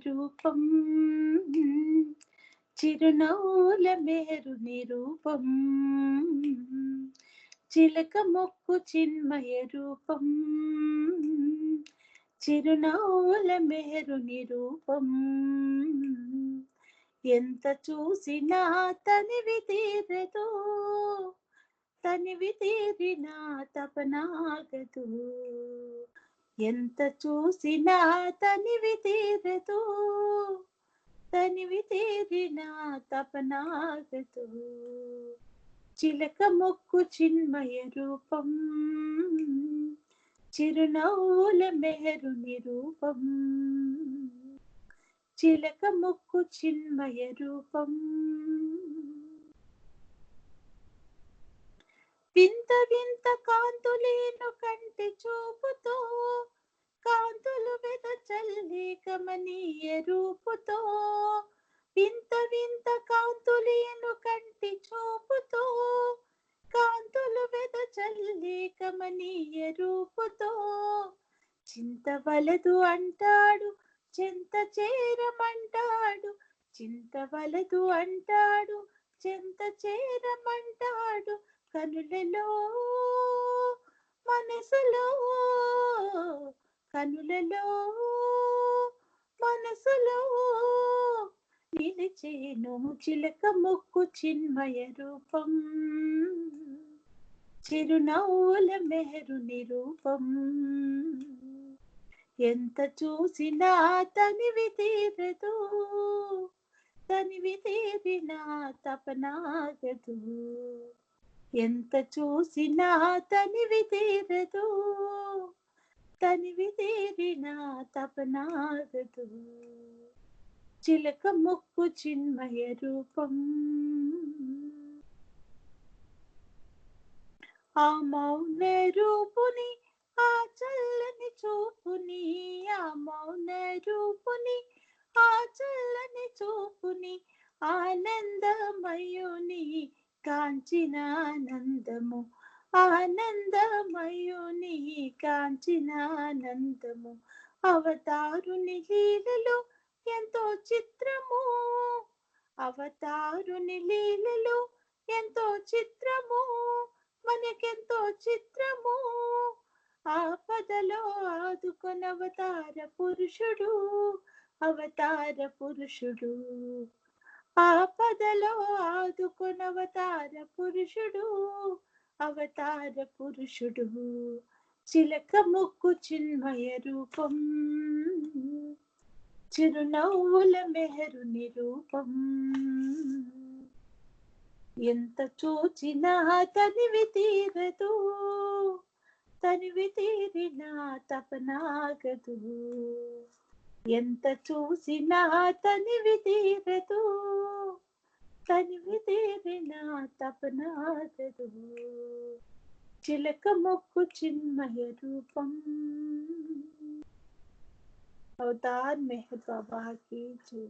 రూపం, చిరునవ్వుల మేరు నిరూపం, చిలక మొక్కు చిన్మయ రూపం, చిరునవ్వుల మేరు నిరూపం. ఎంత చూసినా తనివి తీరదు, తనివి తీరిన తపనాగదు. ఎంత చూసినా తనివి తీరదు, తనివి తీరిన తపనాగదు. చిలక మొక్కు చిన్మయ రూపం, చిరునవ్వుల మెహరు నిరూపం, చిలక మొక్కు చిన్మయ రూపం. వింత వింత కాంతులేను కంటి చూపుతో, కాంతులు వెదజల్లే కమనీయ రూపుతో. వింత వింత కాంతులేను కంటి చూపుతో, కాంతులు వెదజల్లే కమనీయ రూపుతో. చింతవలదు అంటాడు చెంత చేరమంటాడు, చింతవలదు అంటాడు చెంత చేరమంటాడు. కనులలో మనసులో, కనులలో మనసులో నిలిచేను చిలక మొక్కు చిన్మయ రూపం, చిరునవ్వుల మెహరు నిరూపం. ఎంత చూసినా తనివి తీరదు, తనివి తీరిన తపనాగదు. ఎంత చూసినా తనివి తీరదు, తనివి తీరిన తపనాగదు. చిలక మొక్కు చిన్మయ రూపం. ఆ మౌన రూపుని, ఆ చల్లని చూపుని, ఆ మౌన రూపుని, ఆ చల్లని చూపుని, ఆనందమయుని కాంచిన ఆనందము, ఆనందమయుని కాంచిన ఆనందము. అవతారుని లీలలో ఎంతో చిత్రము, అవతారుని లీలలో ఎంతో చిత్రము, మనకెంతో చిత్రము. ఆపదలో ఆదుకొనవతార పురుషుడు, అవతార పురుషుడు. ఆపదలో ఆదుకొనవతార పురుషుడు, అవతార పురుషుడు. చిలక మొక్కు చిన్మయ రూపం, చిరునవ్వుల మెహరు నిరూపం. ఎంత చూచినా తనివి తీరదు, తనివి తీరిన తపనాగదు. ఎంత చూసినా తనివి తీరదు, తనివి తీరిన తపనాగదు. చిలక మొక్కు చిన్మయ రూపం. अवतार मेहर बाबा की जय।